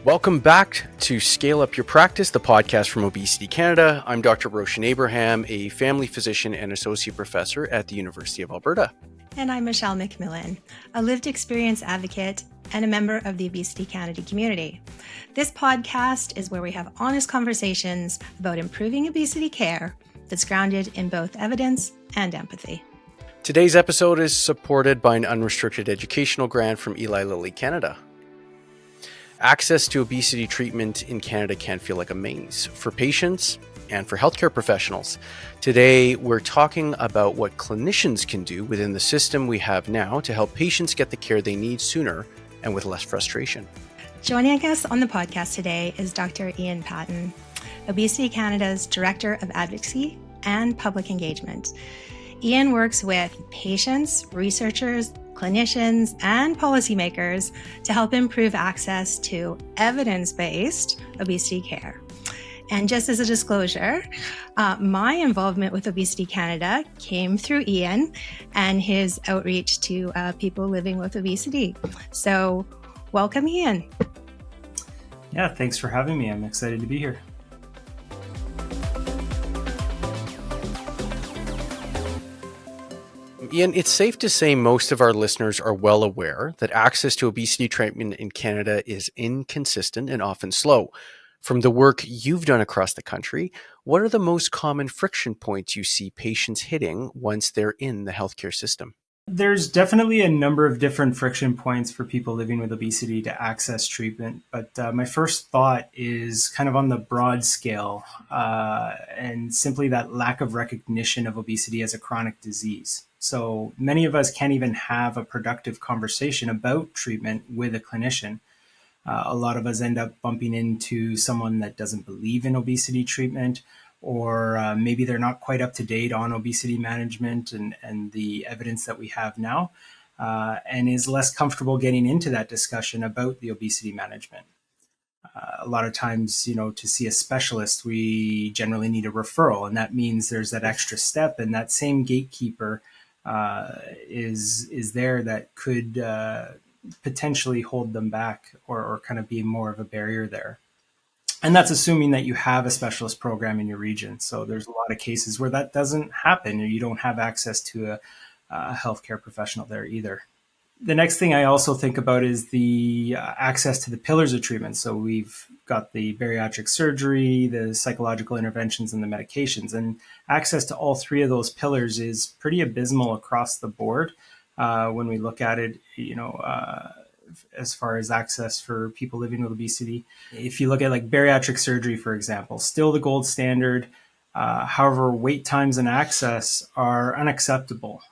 Welcome back to Scale Up Your Practice, the podcast from Obesity Canada. I'm Dr. Roshan Abraham, a family physician and associate professor at the University of Alberta. And I'm Michelle McMillan, a lived experience advocate and a member of the Obesity Canada community. This podcast is where we have honest conversations about improving obesity care that's grounded in both evidence and empathy. Today's episode is supported by an unrestricted educational grant from Eli Lilly Canada. Access to obesity treatment in Canada can feel like a maze for patients and for healthcare professionals. Today, we're talking about what clinicians can do within the system we have now to help patients get the care they need sooner and with less frustration. Joining us on the podcast today is Dr. Ian Patton, Obesity Canada's Director of Advocacy and Public Engagement. Ian works with patients, researchers, clinicians, and policymakers to help improve access to evidence-based obesity care. And just as a disclosure, my involvement with Obesity Canada came through Ian and his outreach to people living with obesity. So welcome, Ian. Yeah, thanks for having me. I'm excited to be here. Ian, it's safe to say most of our listeners are well aware that access to obesity treatment in Canada is inconsistent and often slow. From the work you've done across the country, what are the most common friction points you see patients hitting once they're in the healthcare system? There's definitely a number of different friction points for people living with obesity to access treatment, but my first thought is kind of on the broad scale and simply that lack of recognition of obesity as a chronic disease. So many of us can't even have a productive conversation about treatment with a clinician. A lot of us end up bumping into someone that doesn't believe in obesity treatment, or maybe they're not quite up to date on obesity management and the evidence that we have now, and is less comfortable getting into that discussion about the obesity management. A lot of times, to see a specialist, we generally need a referral, and that means there's that extra step, and that same gatekeeper is there that could potentially hold them back or kind of be more of a barrier there. And that's assuming that you have a specialist program in your region. So there's a lot of cases where that doesn't happen, or you don't have access to a healthcare professional there either. The next thing I also think about is the access to the pillars of treatment. So we've got the bariatric surgery, the psychological interventions, and the medications. And access to all three of those pillars is pretty abysmal across the board when we look at it, as far as access for people living with obesity. If you look at like bariatric surgery, for example, still the gold standard. However, wait times and access are unacceptable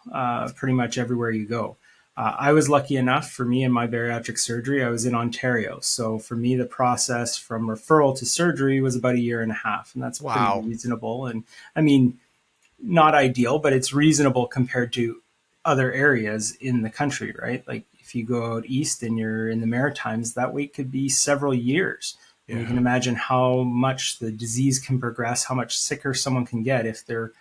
pretty much everywhere you go. I was lucky enough, for me and my bariatric surgery, I was in Ontario. So for me, the process from referral to surgery was about 1.5 years. And that's pretty reasonable. And I mean, not ideal, but it's reasonable compared to other areas in the country, right? Like if you go out east and you're in the Maritimes, that wait could be several years. Yeah. And you can imagine how much the disease can progress, how much sicker someone can get if they're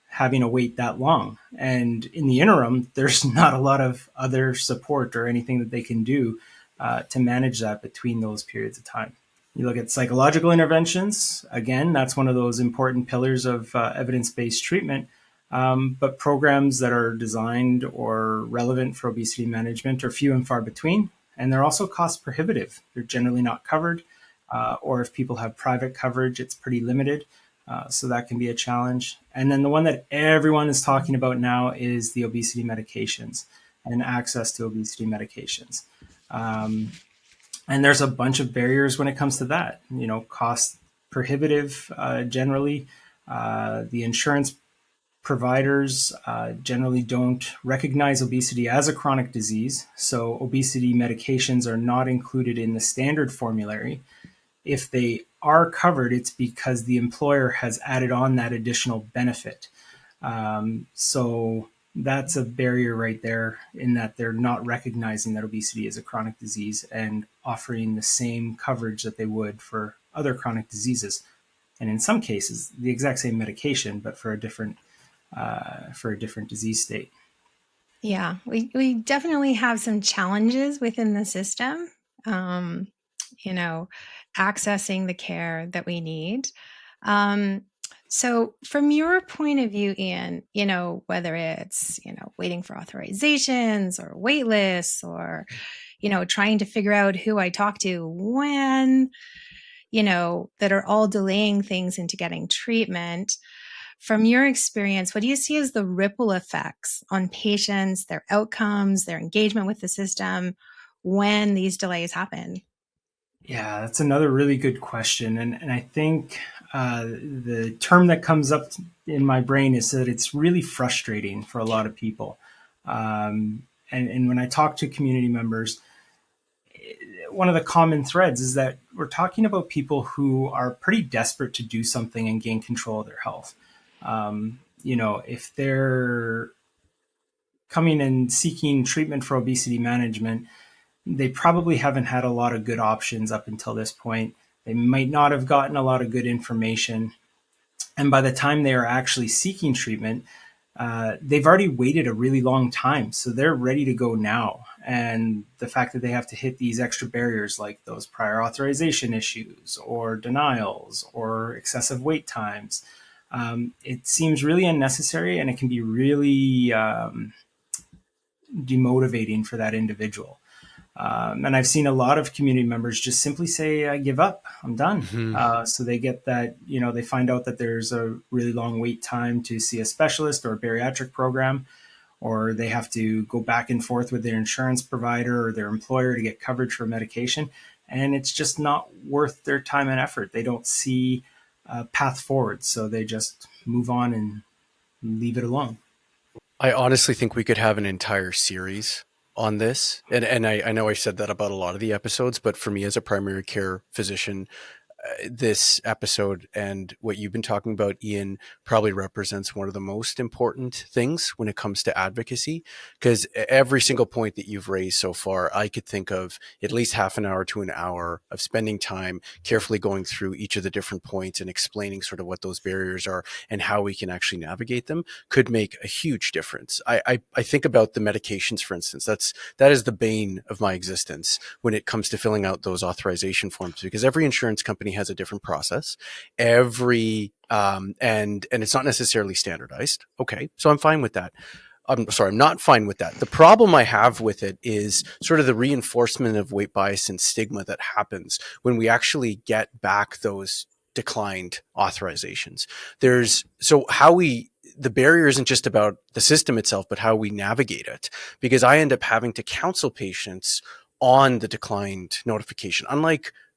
having to wait that long. And in the interim, there's not a lot of other support or anything that they can do to manage that between those periods of time. You look at psychological interventions. Again, that's one of those important pillars of evidence-based treatment. But programs that are designed or relevant for obesity management are few and far between. And they're also cost prohibitive. They're generally not covered. Or if people have private coverage, it's pretty limited. So that can be a challenge. And then the one that everyone is talking about now is the obesity medications and access to obesity medications. And there's a bunch of barriers when it comes to that. Cost prohibitive generally. The insurance providers generally don't recognize obesity as a chronic disease. So obesity medications are not included in the standard formulary. If they are covered, it's because the employer has added on that additional benefit. So that's a barrier right there, in that they're not recognizing that obesity is a chronic disease and offering the same coverage that they would for other chronic diseases. And in some cases, the exact same medication, but for a different disease state. Yeah, we definitely have some challenges within the system. accessing the care that we need. So from your point of view, Ian, whether it's, waiting for authorizations or wait lists or, trying to figure out who I talk to when, that are all delaying things into getting treatment. From your experience, what do you see as the ripple effects on patients, their outcomes, their engagement with the system when these delays happen? Yeah, that's another really good question. And I think the term that comes up in my brain is that it's really frustrating for a lot of people. And when I talk to community members, one of the common threads is that we're talking about people who are pretty desperate to do something and gain control of their health. If they're coming and seeking treatment for obesity management, they probably haven't had a lot of good options up until this point. They might not have gotten a lot of good information. And by the time they are actually seeking treatment, they've already waited a really long time. So they're ready to go now. And the fact that they have to hit these extra barriers like those prior authorization issues or denials or excessive wait times, it seems really unnecessary, and it can be really demotivating for that individual. And I've seen a lot of community members just simply say, I give up, I'm done. Mm-hmm. So they get that, they find out that there's a really long wait time to see a specialist or a bariatric program, or they have to go back and forth with their insurance provider or their employer to get coverage for medication. And it's just not worth their time and effort. They don't see a path forward. So they just move on and leave it alone. I honestly think we could have an entire series on this. And I know I've said that about a lot of the episodes, but for me as a primary care physician, this episode and what you've been talking about, Ian, probably represents one of the most important things when it comes to advocacy, because every single point that you've raised so far, I could think of at least half an hour to an hour of spending time carefully going through each of the different points and explaining sort of what those barriers are and how we can actually navigate them could make a huge difference. I think about the medications, for instance. That is the bane of my existence when it comes to filling out those authorization forms, because every insurance company has a different process. And it's not necessarily standardized. Okay, so I'm fine with that. I'm sorry, I'm not fine with that. The problem I have with it is sort of the reinforcement of weight bias and stigma that happens when we actually get back those declined authorizations. The barrier isn't just about the system itself, but how we navigate it, because I end up having to counsel patients on the declined notification,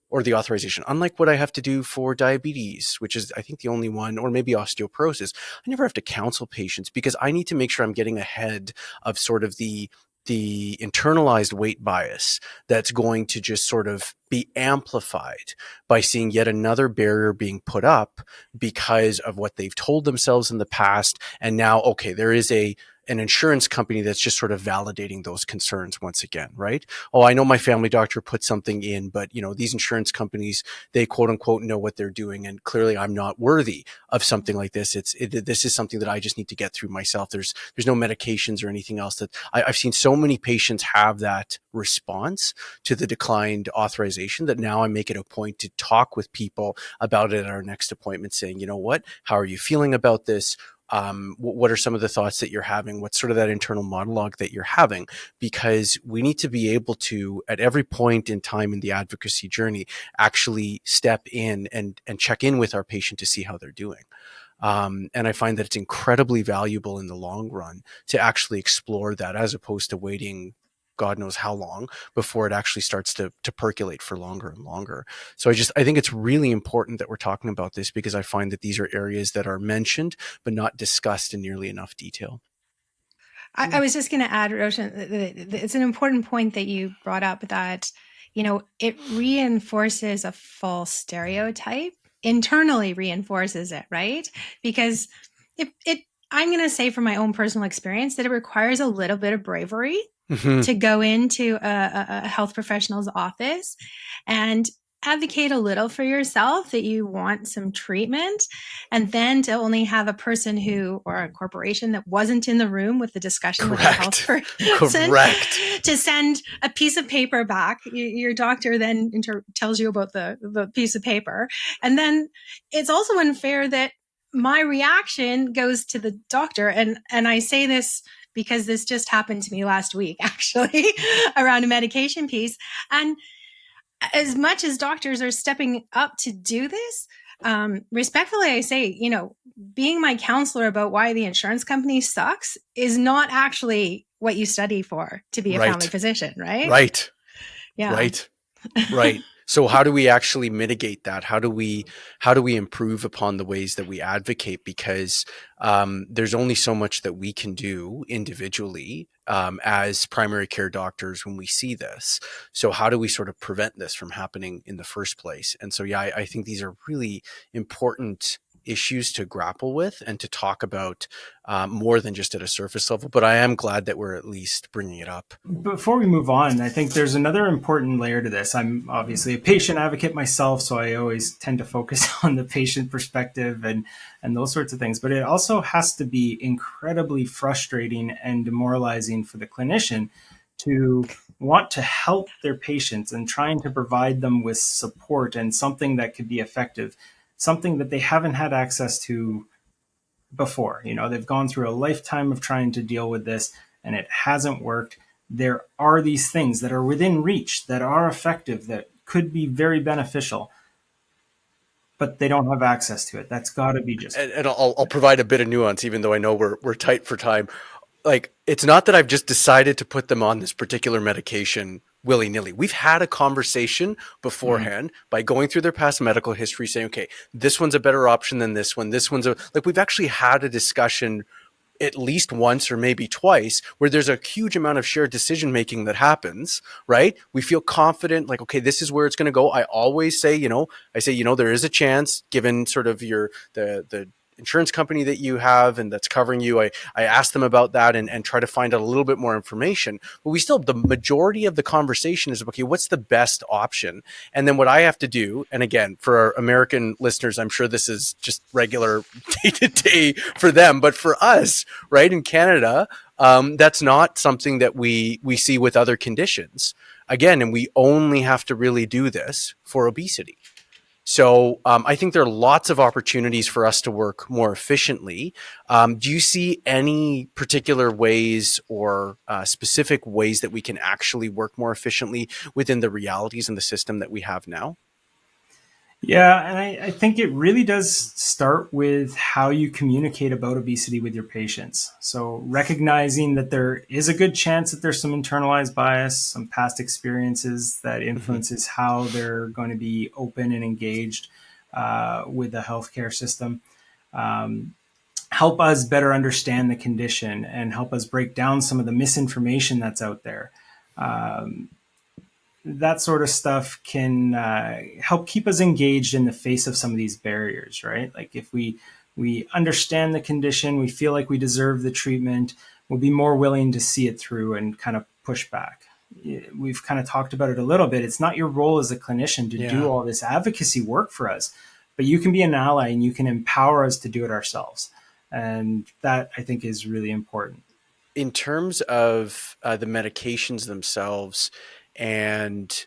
or the authorization, unlike what I have to do for diabetes, which is, I think, the only one, or maybe osteoporosis. I never have to counsel patients because I need to make sure I'm getting ahead of sort of the internalized weight bias that's going to just sort of be amplified by seeing yet another barrier being put up because of what they've told themselves in the past. And now, okay, there is an insurance company that's just sort of validating those concerns once again, right? Oh, I know my family doctor put something in, but these insurance companies, they quote unquote know what they're doing. And clearly I'm not worthy of something like this. This is something that I just need to get through myself. There's no medications or anything else. That I've seen so many patients have that response to the declined authorization that now I make it a point to talk with people about it at our next appointment, saying, you know what, how are you feeling about this? What are some of the thoughts that you're having? What's sort of that internal monologue that you're having? Because we need to be able to, at every point in time in the advocacy journey, actually step in and check in with our patient to see how they're doing. And I find that it's incredibly valuable in the long run to actually explore that, as opposed to waiting God knows how long before it actually starts to percolate for longer and longer. So I think it's really important that we're talking about this, because I find that these are areas that are mentioned but not discussed in nearly enough detail. I was just going to add, Roshan, it's an important point that you brought up, that, it reinforces a false stereotype, internally reinforces it, right? Because I'm going to say from my own personal experience that it requires a little bit of bravery Mm-hmm. to go into a health professional's office and advocate a little for yourself that you want some treatment, and then to only have a person who, or a corporation that wasn't in the room with the discussion with the health person, to send a piece of paper back. Your doctor then tells you about the piece of paper. And then it's also unfair that my reaction goes to the doctor. And I say this because this just happened to me last week, actually, around a medication piece. And as much as doctors are stepping up to do this, respectfully, I say, being my counselor about why the insurance company sucks is not actually what you study for to be a family physician, right? Right. Yeah. Right. So how do we actually mitigate that? How do we improve upon the ways that we advocate? Because there's only so much that we can do individually as primary care doctors when we see this. So how do we sort of prevent this from happening in the first place? And so, yeah, I think these are really important issues to grapple with and to talk about more than just at a surface level. But I am glad that we're at least bringing it up. Before we move on, I think there's another important layer to this. I'm obviously a patient advocate myself, so I always tend to focus on the patient perspective and those sorts of things. But it also has to be incredibly frustrating and demoralizing for the clinician to want to help their patients and trying to provide them with support and something that could be effective, something that they haven't had access to before. They've gone through a lifetime of trying to deal with this and it hasn't worked. There are these things that are within reach, that are effective, that could be very beneficial, but they don't have access to it. That's got to be just. And I'll provide a bit of nuance, even though I know we're tight for time. Like, it's not that I've just decided to put them on this particular medication willy-nilly. We've had a conversation beforehand by going through their past medical history, saying, okay, this one's a better option than this one. This one's we've actually had a discussion at least once or maybe twice where there's a huge amount of shared decision making that happens, right? We feel confident, like, okay, this is where it's going to go. I always say, there is a chance, given sort of the insurance company that you have and that's covering you. I ask them about that and try to find out a little bit more information. But the majority of the conversation is, okay, what's the best option? And then what I have to do, and again, for our American listeners, I'm sure this is just regular day-to-day for them, but for us, right, in Canada, that's not something that we see with other conditions. Again, and we only have to really do this for obesity. So I think there are lots of opportunities for us to work more efficiently. Do you see any particular ways or specific ways that we can actually work more efficiently within the realities and the system that we have now? Yeah, and I think it really does start with how you communicate about obesity with your patients. So recognizing that there is a good chance that there's some internalized bias, some past experiences that influences how they're going to be open and engaged with the healthcare system. Help us better understand the condition and help us break down some of the misinformation that's out there. That sort of stuff can help keep us engaged in the face of some of these barriers, right? Like if we understand the condition, we feel like we deserve the treatment, we'll be more willing to see it through and kind of push back. We've kind of talked about it a little bit. It's not your role as a clinician to do all this advocacy work for us, but you can be an ally and you can empower us to do it ourselves. And that, I think, is really important. In terms of the medications themselves, and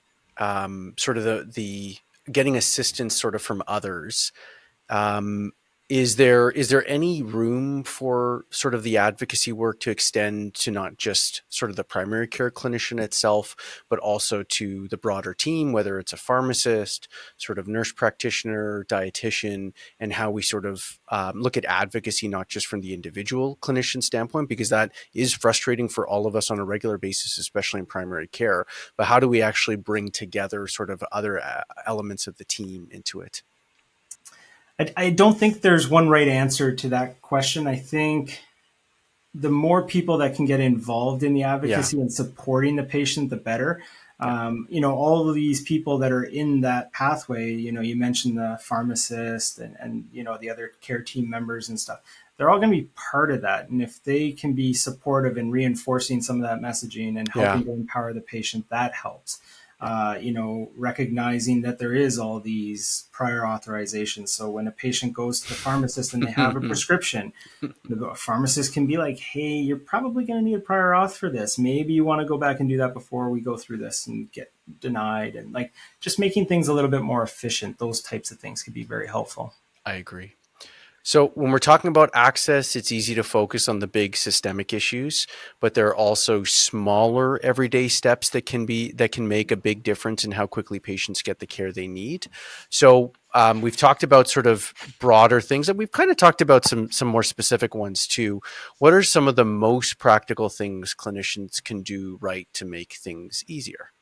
sort of the getting assistance sort of from others, is there any room for sort of the advocacy work to extend to not just sort of the primary care clinician itself, but also to the broader team, whether it's a pharmacist, sort of nurse practitioner, dietitian, and how we sort of look at advocacy, not just from the individual clinician standpoint, because that is frustrating for all of us on a regular basis, especially in primary care. But how do we actually bring together sort of other elements of the team into it? I don't think there's one right answer to that question. I think the more people that can get involved in the advocacy and supporting the patient, the better. All of these people that are in that pathway, you mentioned the pharmacist and the other care team members and stuff. They're all going to be part of that. And if they can be supportive in reinforcing some of that messaging and helping to empower the patient, that helps. recognizing that there is all these prior authorizations. So when a patient goes to the pharmacist and they have a prescription, the pharmacist can be like, hey, you're probably going to need a prior auth for this. Maybe you want to go back and do that before we go through this and get denied. And like just making things a little bit more efficient. Those types of things could be very helpful. I agree. So when we're talking about access, it's easy to focus on the big systemic issues, but there are also smaller everyday steps that can make a big difference in how quickly patients get the care they need. So we've talked about sort of broader things, and we've kind of talked about some more specific ones too. What are some of the most practical things clinicians can do right to make things easier?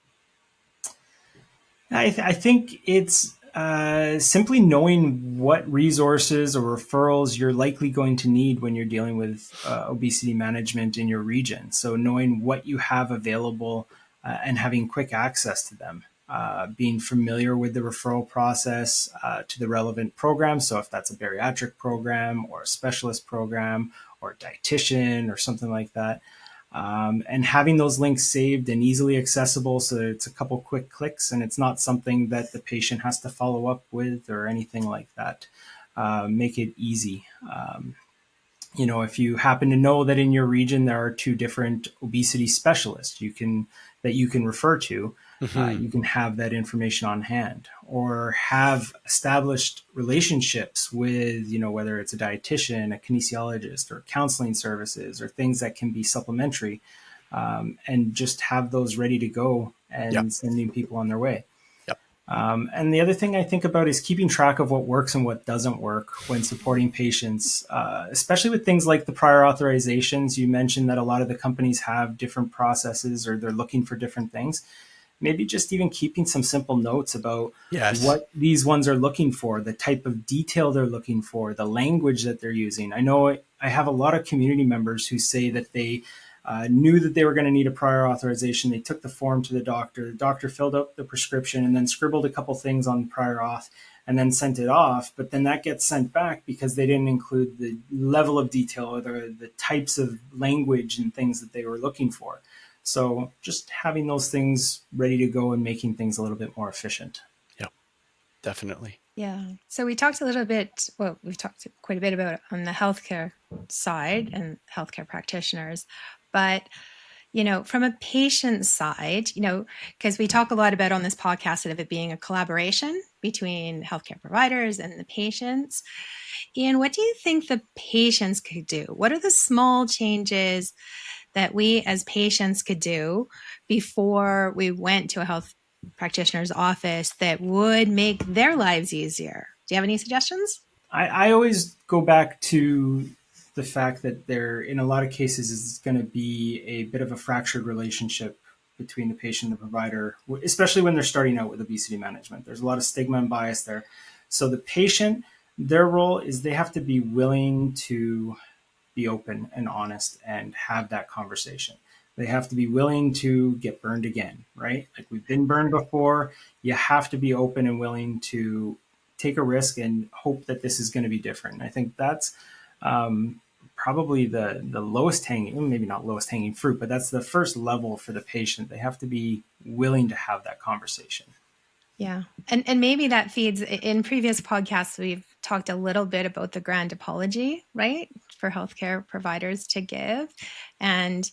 I think it's simply knowing what resources or referrals you're likely going to need when you're dealing with obesity management in your region. So knowing what you have available and having quick access to them. Being familiar with the referral process to the relevant program. So if that's a bariatric program or a specialist program or a dietitian or something like that. And having those links saved and easily accessible, so it's a couple quick clicks and it's not something that the patient has to follow up with or anything like that. Make it easy. If you happen to know that in your region there are 2 different obesity specialists you can refer to, you can have that information on hand, or have established relationships with, whether it's a dietitian, a kinesiologist, or counseling services, or things that can be supplementary, and just have those ready to go and sending people on their way. And the other thing I think about is keeping track of what works and what doesn't work when supporting patients, especially with things like the prior authorizations. You mentioned that a lot of the companies have different processes or they're looking for different things. Maybe just even keeping some simple notes about what these ones are looking for, the type of detail they're looking for, the language that they're using. I know I have a lot of community members who say that they knew that they were going to need a prior authorization. They took the form to the doctor filled out the prescription and then scribbled a couple things on the prior auth and then sent it off. But then that gets sent back because they didn't include the level of detail or the types of language and things that they were looking for. So just having those things ready to go and making things a little bit more efficient. Yep, definitely. Yeah. So we talked a little bit, we've talked quite a bit about it on the healthcare side and healthcare practitioners, but, from a patient side, because we talk a lot about on this podcast of it being a collaboration between healthcare providers and the patients. Ian, what do you think the patients could do? What are the small changes that we as patients could do before we went to a health practitioner's office that would make their lives easier? Do you have any suggestions? I always go back to the fact that there, in a lot of cases, is going to be a bit of a fractured relationship between the patient and the provider, especially when they're starting out with obesity management. There's a lot of stigma and bias there. So the patient, their role is they have to be willing to be open and honest and have that conversation. They have to be willing to get burned again, right? Like we've been burned before. You have to be open and willing to take a risk and hope that this is going to be different. I think that's probably the lowest hanging, maybe not lowest hanging fruit, but that's the first level for the patient. They have to be willing to have that conversation. Yeah. And maybe that feeds in previous podcasts, we've talked a little bit about the grand apology, right? For healthcare providers to give. And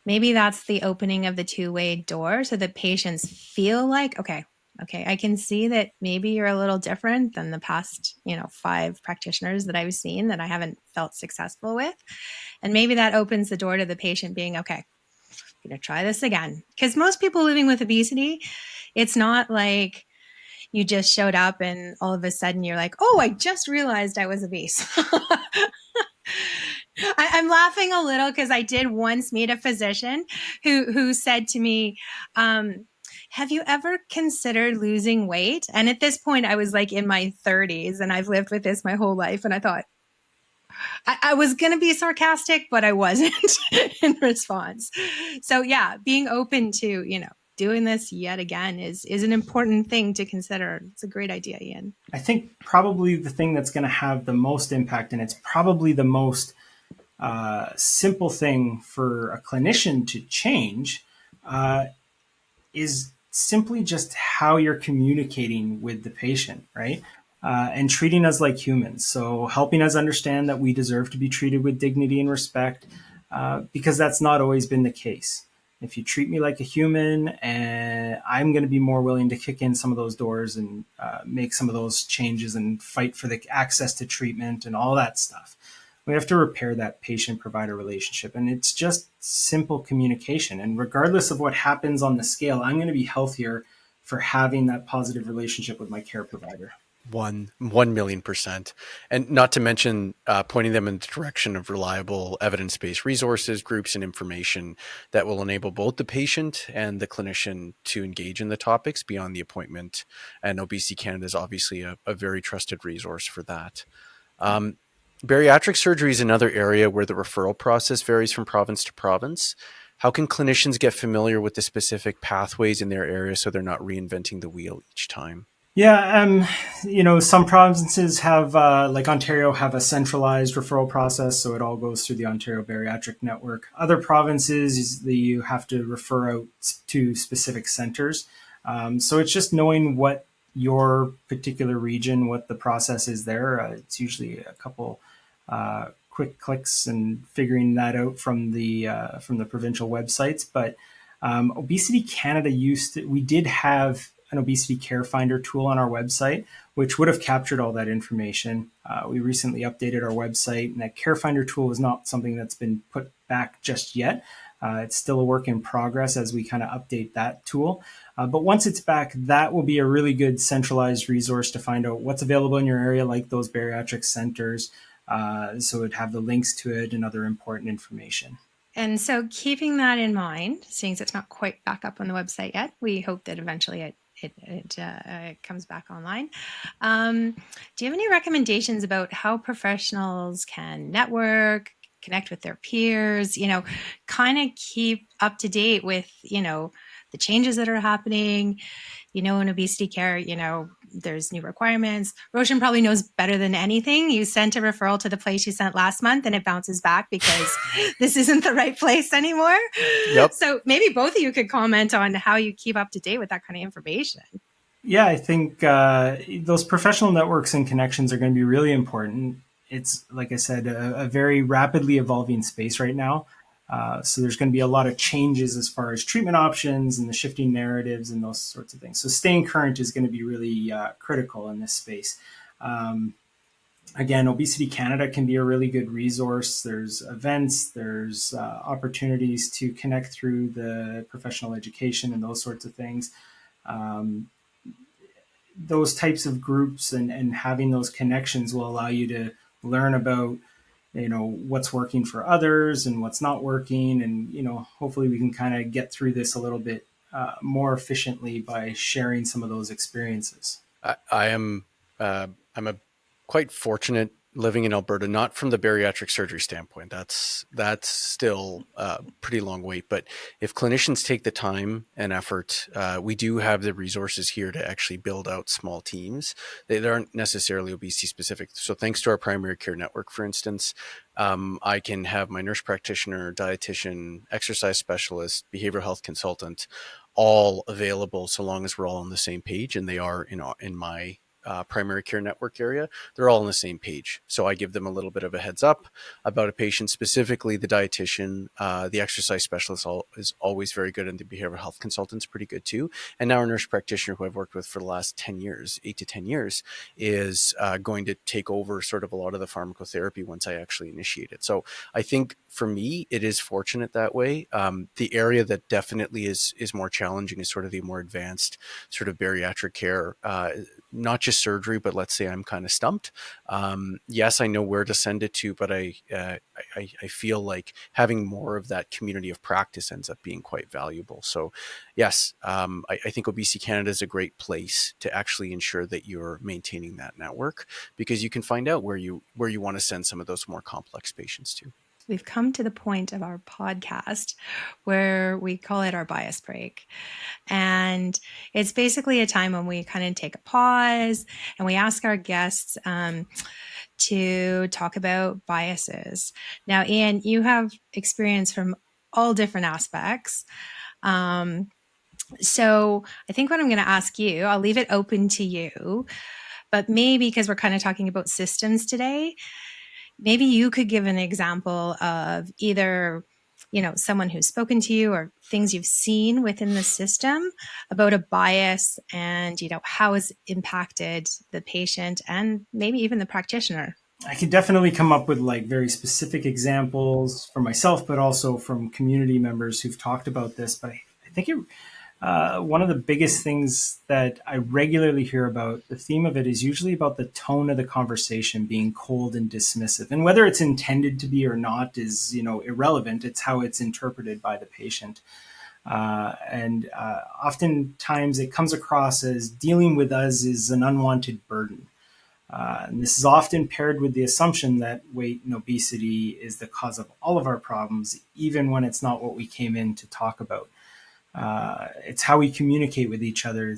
maybe that's the opening of the two-way door so that patients feel like, okay, I can see that maybe you're a little different than the past, 5 practitioners that I've seen that I haven't felt successful with. And maybe that opens the door to the patient being, okay, I'm going to try this again. Because most people living with obesity, it's not like you just showed up and all of a sudden you're like, oh, I just realized I was obese. I'm laughing a little because I did once meet a physician who said to me, have you ever considered losing weight? And at this point, I was like in my 30s and I've lived with this my whole life. And I thought I was going to be sarcastic, but I wasn't in response. So yeah, being open to, doing this yet again is an important thing to consider. It's a great idea, Ian. I think probably the thing that's going to have the most impact, and it's probably the most simple thing for a clinician to change, is simply just how you're communicating with the patient, right? And treating us like humans. So helping us understand that we deserve to be treated with dignity and respect, because that's not always been the case. If you treat me like a human, and I'm going to be more willing to kick in some of those doors and make some of those changes and fight for the access to treatment and all that stuff. We have to repair that patient-provider relationship, and it's just simple communication. And regardless of what happens on the scale, I'm going to be healthier for having that positive relationship with my care provider. 1,000,000%. And not to mention pointing them in the direction of reliable evidence-based resources, groups, and information that will enable both the patient and the clinician to engage in the topics beyond the appointment. And Obesity Canada is obviously a very trusted resource for that. Bariatric surgery is another area where the referral process varies from province to province. How can clinicians get familiar with the specific pathways in their area so they're not reinventing the wheel each time? Yeah, some provinces have, like Ontario, have a centralized referral process, so it all goes through the Ontario Bariatric Network. Other provinces, you have to refer out to specific centers. So it's just knowing what your particular region, what the process is there. It's usually a couple quick clicks and figuring that out from the provincial websites. But Obesity Canada we did have an obesity care finder tool on our website, which would have captured all that information. We recently updated our website, and that care finder tool is not something that's been put back just yet. It's still a work in progress as we kind of update that tool. But once it's back, that will be a really good centralized resource to find out what's available in your area, like those bariatric centers. So it'd have the links to it and other important information. And so keeping that in mind, seeing as it's not quite back up on the website yet, we hope that eventually it comes back online. Do you have any recommendations about how professionals can network, connect with their peers, kind of keep up to date with, the changes that are happening? In obesity care, there's new requirements. Roshan probably knows better than anything. You sent a referral to the place you sent last month and it bounces back because this isn't the right place anymore. Yep. So maybe both of you could comment on how you keep up to date with that kind of information. Yeah, I think those professional networks and connections are going to be really important. It's, like I said, a very rapidly evolving space right now. So there's going to be a lot of changes as far as treatment options and the shifting narratives and those sorts of things. So staying current is going to be really critical in this space. Again, Obesity Canada can be a really good resource. There's events, there's opportunities to connect through the professional education and those sorts of things. Those types of groups and having those connections will allow you to learn about what's working for others and what's not working, and hopefully we can kind of get through this a little bit more efficiently by sharing some of those experiences. I'm a quite fortunate living in Alberta, not from the bariatric surgery standpoint. That's still a pretty long wait. But if clinicians take the time and effort, we do have the resources here to actually build out small teams. They aren't necessarily obesity specific. So thanks to our primary care network, for instance, I can have my nurse practitioner, dietitian, exercise specialist, behavioral health consultant, all available so long as we're all on the same page, and they are in my primary care network area. They're all on the same page. So I give them a little bit of a heads up about a patient, specifically the dietitian. The exercise specialist is always very good, and the behavioral health consultant's pretty good too. And now our nurse practitioner, who I've worked with for the last 10 years, 8 to 10 years, is going to take over sort of a lot of the pharmacotherapy once I actually initiate it. So I think for me, it is fortunate that way. The area that definitely is more challenging is sort of the more advanced sort of bariatric care, not just surgery, but let's say I'm kind of stumped. Yes, I know where to send it to, but I feel like having more of that community of practice ends up being quite valuable. So yes, I think Obesity Canada is a great place to actually ensure that you're maintaining that network, because you can find out where you want to send some of those more complex patients to. We've come to the point of our podcast where we call it our bias break. And it's basically a time when we kind of take a pause and we ask our guests to talk about biases. Now, Ian, you have experience from all different aspects. So I think what I'm going to ask you, I'll leave it open to you, but maybe because we're kind of talking about systems today, maybe you could give an example of either, someone who's spoken to you or things you've seen within the system about a bias and, how it's impacted the patient and maybe even the practitioner. I could definitely come up with like very specific examples for myself, but also from community members who've talked about this. But I think one of the biggest things that I regularly hear about, the theme of it is usually about the tone of the conversation being cold and dismissive. And whether it's intended to be or not is, irrelevant. It's how it's interpreted by the patient. And oftentimes it comes across as dealing with us is an unwanted burden. And this is often paired with the assumption that weight and obesity is the cause of all of our problems, even when it's not what we came in to talk about. It's how we communicate with each other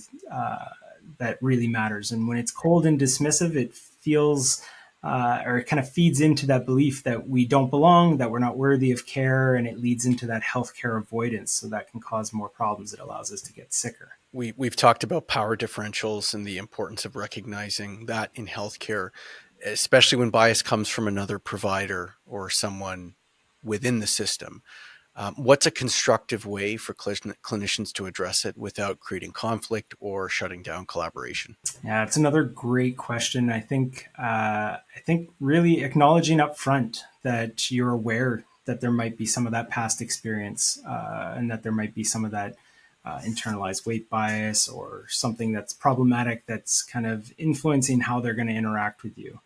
that really matters. And when it's cold and dismissive, it feels or it kind of feeds into that belief that we don't belong, that we're not worthy of care, and it leads into that healthcare avoidance. So that can cause more problems. It allows us to get sicker. We've talked about power differentials and the importance of recognizing that in healthcare, especially when bias comes from another provider or someone within the system. What's a constructive way for clinicians to address it without creating conflict or shutting down collaboration? Yeah, it's another great question. I think really acknowledging up front that you're aware that there might be some of that past experience and that there might be some of that internalized weight bias or something that's problematic that's kind of influencing how they're going to interact with you.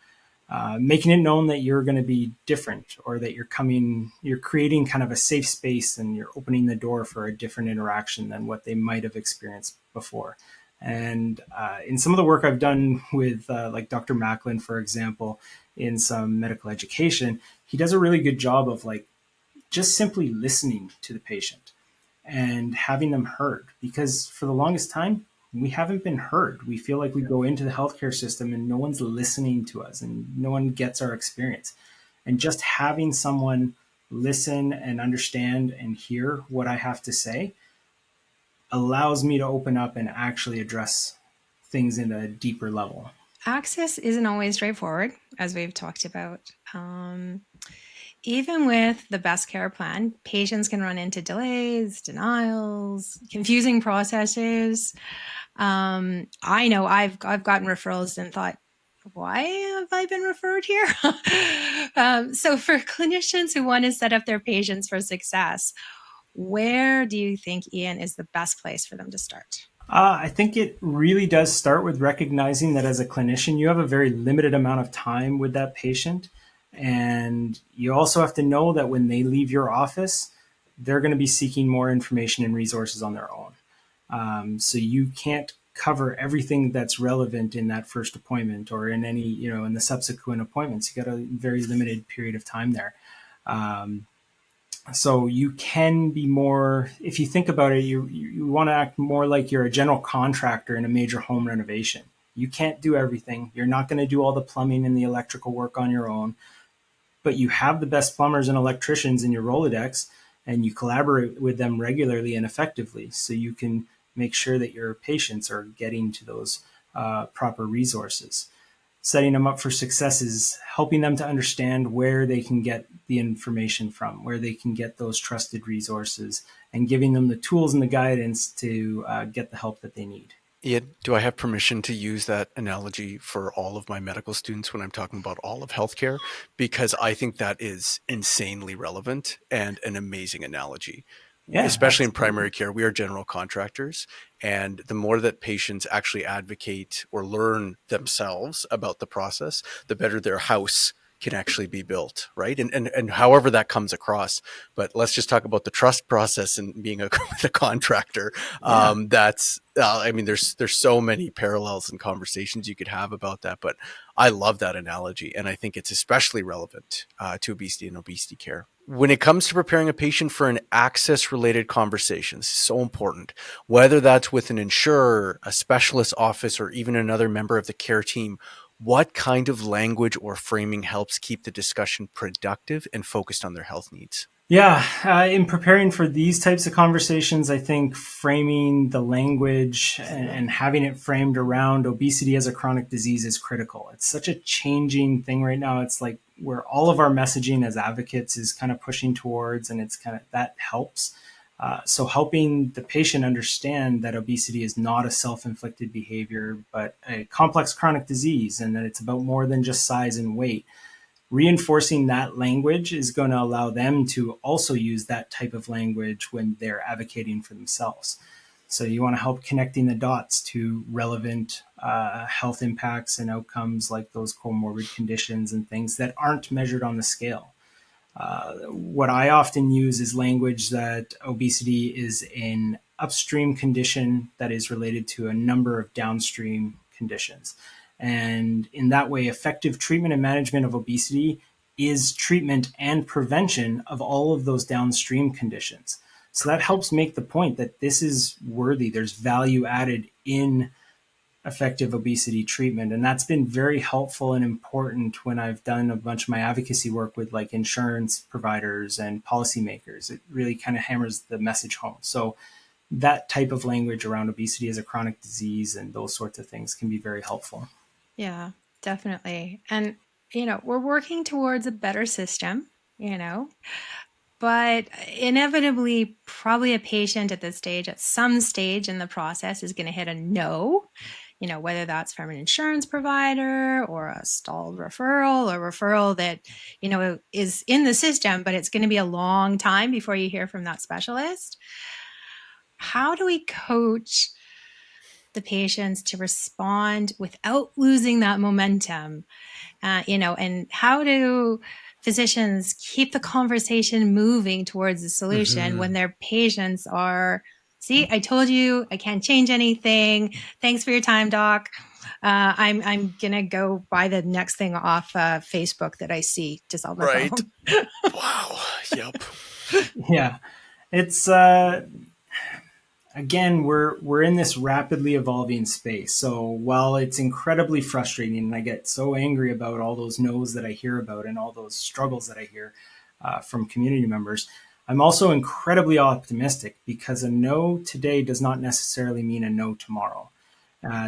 Making it known that you're going to be different or that you're creating kind of a safe space and you're opening the door for a different interaction than what they might have experienced before. And in some of the work I've done with like Dr. Macklin, for example, in some medical education, he does a really good job of like just simply listening to the patient and having them heard, because for the longest time we haven't been heard. We feel like we go into the healthcare system and no one's listening to us and no one gets our experience. And just having someone listen and understand and hear what I have to say allows me to open up and actually address things in a deeper level. Access isn't always straightforward, as we've talked about. Even with the best care plan, patients can run into delays, denials, confusing processes. I know I've gotten referrals and thought, why have I been referred here? So for clinicians who want to set up their patients for success, where do you think, Ian, is the best place for them to start? I think it really does start with recognizing that as a clinician, you have a very limited amount of time with that patient. And you also have to know that when they leave your office, they're going to be seeking more information and resources on their own. So you can't cover everything that's relevant in that first appointment or in any, in the subsequent appointments. You got a very limited period of time there. So you can be more, if you think about it, you want to act more like you're a general contractor in a major home renovation. You can't do everything. You're not going to do all the plumbing and the electrical work on your own, but you have the best plumbers and electricians in your Rolodex and you collaborate with them regularly and effectively. So you can make sure that your patients are getting to those proper resources. Setting them up for success is helping them to understand where they can get the information from, where they can get those trusted resources, and giving them the tools and the guidance to get the help that they need. Ian, do I have permission to use that analogy for all of my medical students when I'm talking about all of healthcare? Because I think that is insanely relevant and an amazing analogy. Yeah, Especially in absolutely. primary care, we are general contractors. And the more that patients actually advocate or learn themselves about the process, the better their house can actually be built, right? And however that comes across. But let's just talk about the trust process and being a, the contractor. Yeah. That's I mean, there's so many parallels and conversations you could have about that. But I love that analogy, and I think it's especially relevant to obesity and obesity care. When it comes to preparing a patient for an access-related conversation, this is so important. Whether that's with an insurer, a specialist office, or even another member of the care team, what kind of language or framing helps keep the discussion productive and focused on their health needs? Yeah, in preparing for these types of conversations, I think framing the language and having it framed around obesity as a chronic disease is critical. It's such a changing thing right now. It's like where all of our messaging as advocates is kind of pushing towards, and it's kind of that helps. So helping the patient understand that obesity is not a self-inflicted behavior, but a complex chronic disease, and that it's about more than just size and weight. Reinforcing that language is going to allow them to also use that type of language when they're advocating for themselves. So you want to help connecting the dots to relevant health impacts and outcomes like those comorbid conditions and things that aren't measured on the scale. What I often use is language that obesity is an upstream condition that is related to a number of downstream conditions. And in that way, effective treatment and management of obesity is treatment and prevention of all of those downstream conditions. So that helps make the point that this is worthy. There's value added in effective obesity treatment. And that's been very helpful and important when I've done a bunch of my advocacy work with like insurance providers and policymakers. It really kind of hammers the message home. So that type of language around obesity as a chronic disease and those sorts of things can be very helpful. Yeah, definitely. And, we're working towards a better system, but inevitably, probably a patient at this stage, at some stage in the process, is going to hit a no, whether that's from an insurance provider or a stalled referral or referral that, is in the system, but it's going to be a long time before you hear from that specialist. How do we coach the patients to respond without losing that momentum? And how do physicians keep the conversation moving towards a solution when their patients are, see, I told you I can't change anything. Thanks for your time, doc. I'm gonna go buy the next thing off Facebook that I see to solve my Right. problem. Wow. Yep. Yeah, it's again, we're in this rapidly evolving space. So while it's incredibly frustrating, and I get so angry about all those no's that I hear about and all those struggles that I hear from community members, I'm also incredibly optimistic because a no today does not necessarily mean a no tomorrow.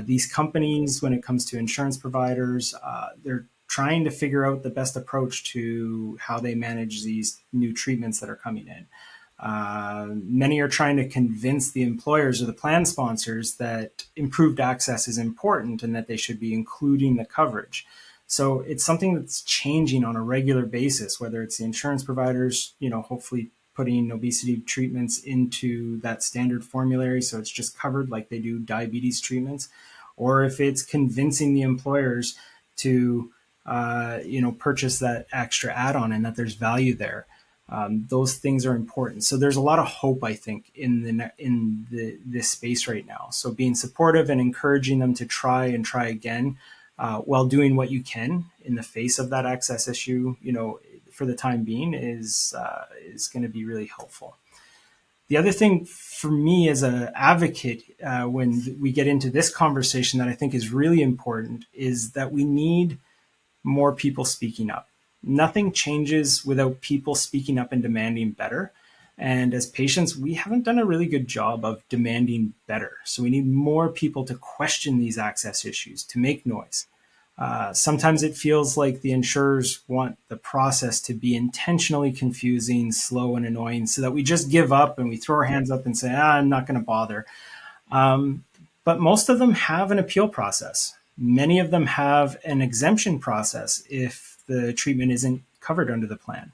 These companies, when it comes to insurance providers, they're trying to figure out the best approach to how they manage these new treatments that are coming in. Many are trying to convince the employers or the plan sponsors that improved access is important and that they should be including the coverage. So it's something that's changing on a regular basis, whether it's the insurance providers, hopefully putting obesity treatments into that standard formulary so it's just covered like they do diabetes treatments, or if it's convincing the employers to purchase that extra add-on and that there's value there. Those things are important. So there's a lot of hope, I think, in this space right now. So being supportive and encouraging them to try again, while doing what you can in the face of that access issue, for the time being, is going to be really helpful. The other thing for me as an advocate, when we get into this conversation that I think is really important, is that we need more people speaking up. Nothing changes without people speaking up and demanding better. And as patients, we haven't done a really good job of demanding better. So we need more people to question these access issues, to make noise. Sometimes it feels like the insurers want the process to be intentionally confusing, slow, and annoying so that we just give up and we throw our hands up and say, I'm not going to bother. But most of them have an appeal process. Many of them have an exemption process if the treatment isn't covered under the plan.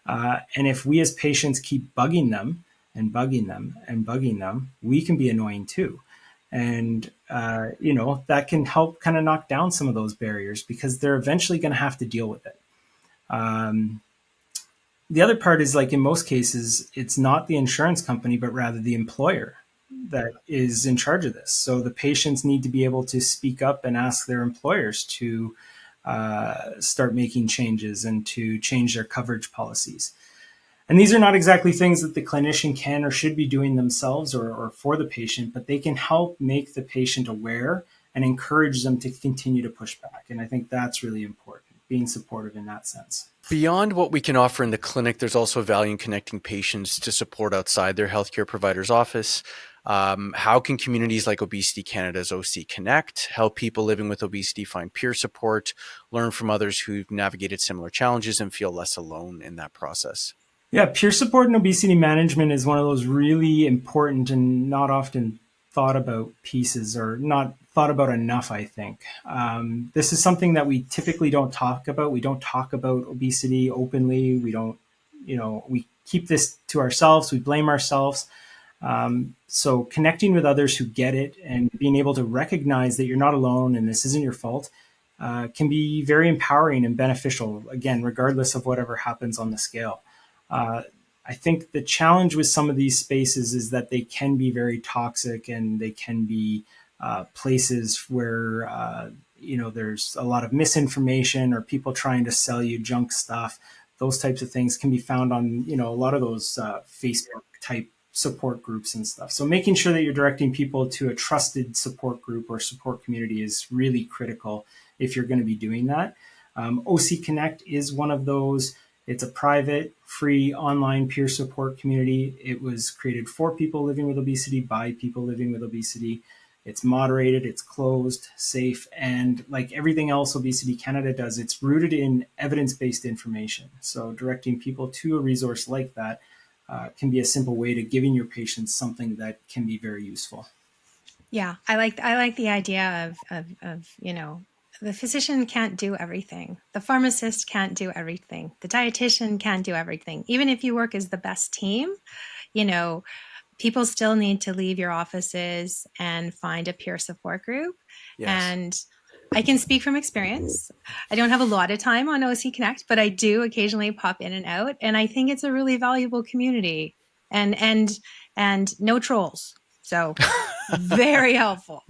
And if we as patients keep bugging them and bugging them and bugging them, we can be annoying too. And, that can help kind of knock down some of those barriers because they're eventually going to have to deal with it. The other part is, like in most cases, it's not the insurance company, but rather the employer that is in charge of this. So the patients need to be able to speak up and ask their employers to start making changes and to change their coverage policies. And these are not exactly things that the clinician can or should be doing themselves or for the patient, but they can help make the patient aware and encourage them to continue to push back. And I think that's really important. being supportive in that sense. Beyond what we can offer in the clinic, there's also value in connecting patients to support outside their healthcare provider's office. How can communities like Obesity Canada's OC Connect help people living with obesity find peer support, learn from others who've navigated similar challenges, and feel less alone in that process? Yeah, peer support in obesity management is one of those really important and not often thought about pieces, or not thought about enough, I think. This is something that we typically don't talk about. We don't talk about obesity openly. We don't, we keep this to ourselves. We blame ourselves. So connecting with others who get it and being able to recognize that you're not alone and this isn't your fault can be very empowering and beneficial, again, regardless of whatever happens on the scale. I think the challenge with some of these spaces is that they can be very toxic, and they can be places where there's a lot of misinformation or people trying to sell you junk stuff. Those types of things can be found on a lot of those Facebook type support groups and stuff. So making sure that you're directing people to a trusted support group or support community is really critical if you're going to be doing that. OC Connect is one of those. It's a private, free, online peer support community. It was created for people living with obesity by people living with obesity. It's moderated, it's closed, safe, and like everything else Obesity Canada does, it's rooted in evidence-based information. So directing people to a resource like that can be a simple way to giving your patients something that can be very useful. Yeah, I like the idea of the physician can't do everything. The pharmacist can't do everything. The dietitian can't do everything. Even if you work as the best team, people still need to leave your offices and find a peer support group. Yes. And I can speak from experience. I don't have a lot of time on OC Connect, but I do occasionally pop in and out. And I think it's a really valuable community, and no trolls. So very helpful.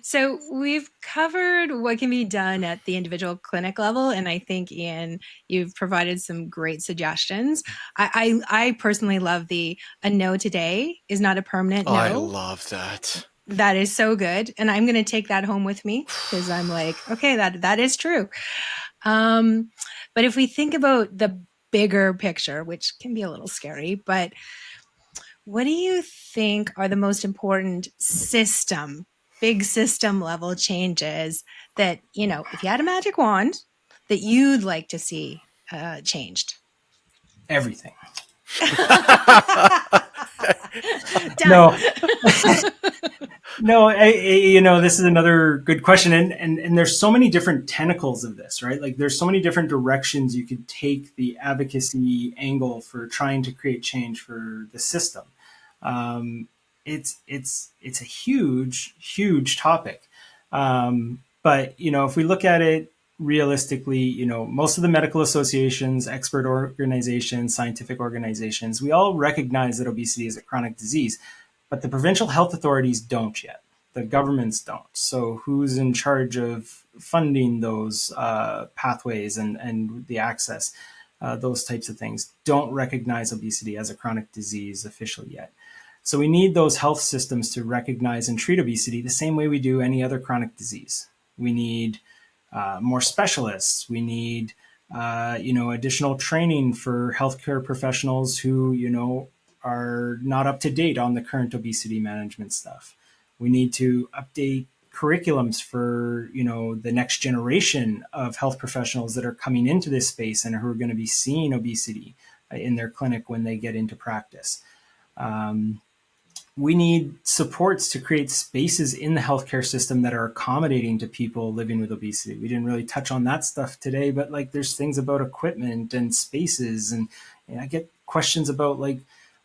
So we've covered what can be done at the individual clinic level, and I think, Ian, you've provided some great suggestions. I personally love a no today is not a permanent no. I love that. That is so good, and I'm going to take that home with me because I'm like, okay, that is true. But if we think about the bigger picture, which can be a little scary, but what do you think are the most important big system level changes that, if you had a magic wand, that you'd like to see changed? Everything. Done. No, this is another good question. And there's so many different tentacles of this, right? Like there's so many different directions you could take the advocacy angle for trying to create change for the system. It's a huge topic. But, if we look at it realistically, most of the medical associations, expert organizations, scientific organizations, we all recognize that obesity is a chronic disease, but the provincial health authorities don't yet. The governments don't. So who's in charge of funding those pathways and the access? Those types of things don't recognize obesity as a chronic disease officially yet. So we need those health systems to recognize and treat obesity the same way we do any other chronic disease. We need more specialists. We need, additional training for healthcare professionals who, are not up to date on the current obesity management stuff. We need to update curriculums for, the next generation of health professionals that are coming into this space and who are going to be seeing obesity in their clinic when they get into practice. We need supports to create spaces in the healthcare system that are accommodating to people living with obesity. We didn't really touch on that stuff today, but there's things about equipment and spaces, and I get questions about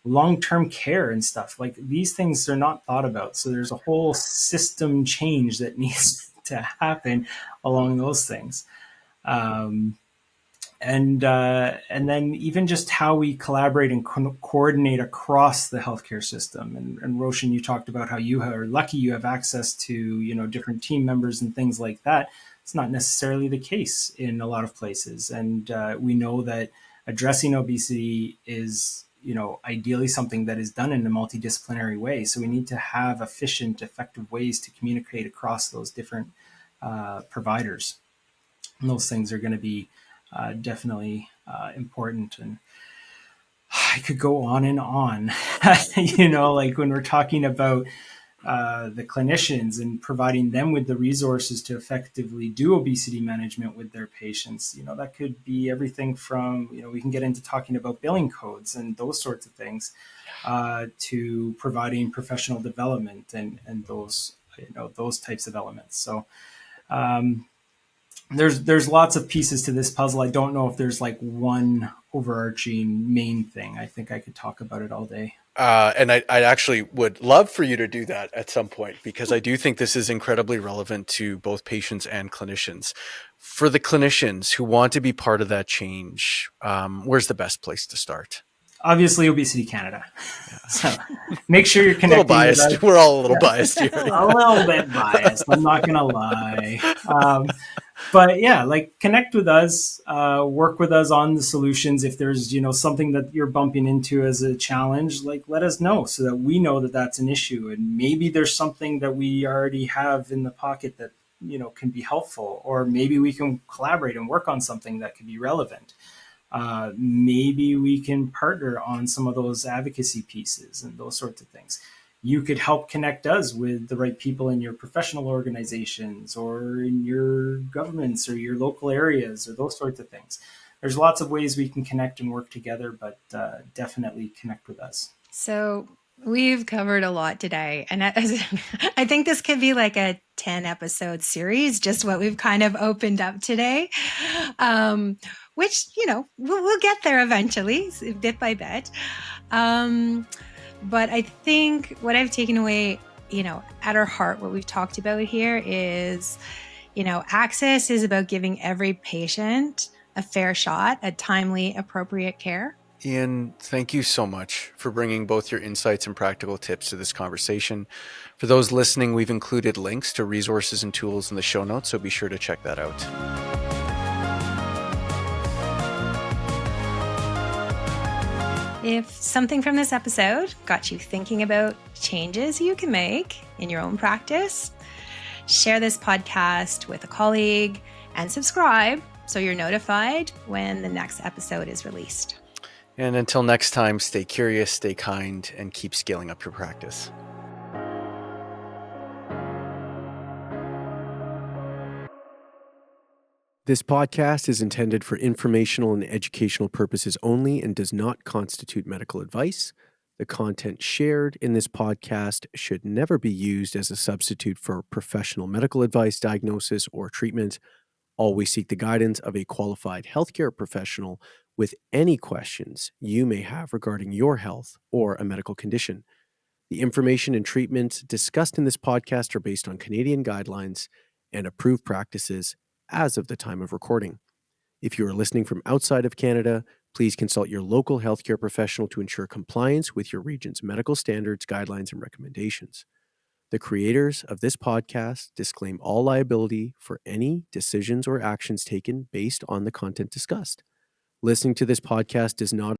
long-term care and stuff. These things are not thought about. So there's a whole system change that needs to happen along those things. And then even just how we collaborate and coordinate across the healthcare system. And Roshan, you talked about how you are lucky you have access to, different team members and things like that. It's not necessarily the case in a lot of places. And we know that addressing obesity is ideally something that is done in a multidisciplinary way. So we need to have efficient, effective ways to communicate across those different providers. And those things are going to be definitely important. And I could go on and on, like when we're talking about the clinicians and providing them with the resources to effectively do obesity management with their patients. That could be everything from, we can get into talking about billing codes and those sorts of things, to providing professional development and those, those types of elements. So there's lots of pieces to this puzzle. I don't know if there's like one overarching main thing. I think I could talk about it all day. And I actually would love for you to do that at some point, because I do think this is incredibly relevant to both patients and clinicians. For the clinicians who want to be part of that change, where's the best place to start? Obviously, Obesity Canada. So make sure you're connecting. A little biased. With us. We're all a little biased here. A little bit biased. I'm not going to lie. But yeah, like connect with us, work with us on the solutions. If there's, something that you're bumping into as a challenge, like let us know so that we know that that's an issue. And maybe there's something that we already have in the pocket that, can be helpful, or maybe we can collaborate and work on something that could be relevant. Maybe we can partner on some of those advocacy pieces and those sorts of things. You could help connect us with the right people in your professional organizations or in your governments or your local areas or those sorts of things. There's lots of ways we can connect and work together, but definitely connect with us. So we've covered a lot today, and I think this could be like a 10 episode series, just what we've kind of opened up today, which, we'll get there eventually, bit by bit. But I think what I've taken away, at our heart, what we've talked about here is, access is about giving every patient a fair shot at timely, appropriate care. Ian, thank you so much for bringing both your insights and practical tips to this conversation. For those listening, we've included links to resources and tools in the show notes, so be sure to check that out. If something from this episode got you thinking about changes you can make in your own practice, share this podcast with a colleague and subscribe so you're notified when the next episode is released. And until next time, stay curious, stay kind, and keep scaling up your practice. This podcast is intended for informational and educational purposes only and does not constitute medical advice. The content shared in this podcast should never be used as a substitute for professional medical advice, diagnosis, or treatment. Always seek the guidance of a qualified healthcare professional with any questions you may have regarding your health or a medical condition. The information and treatment discussed in this podcast are based on Canadian guidelines and approved practices as of the time of recording. If you are listening from outside of Canada, please consult your local healthcare professional to ensure compliance with your region's medical standards, guidelines, and recommendations. The creators of this podcast disclaim all liability for any decisions or actions taken based on the content discussed. Listening to this podcast does not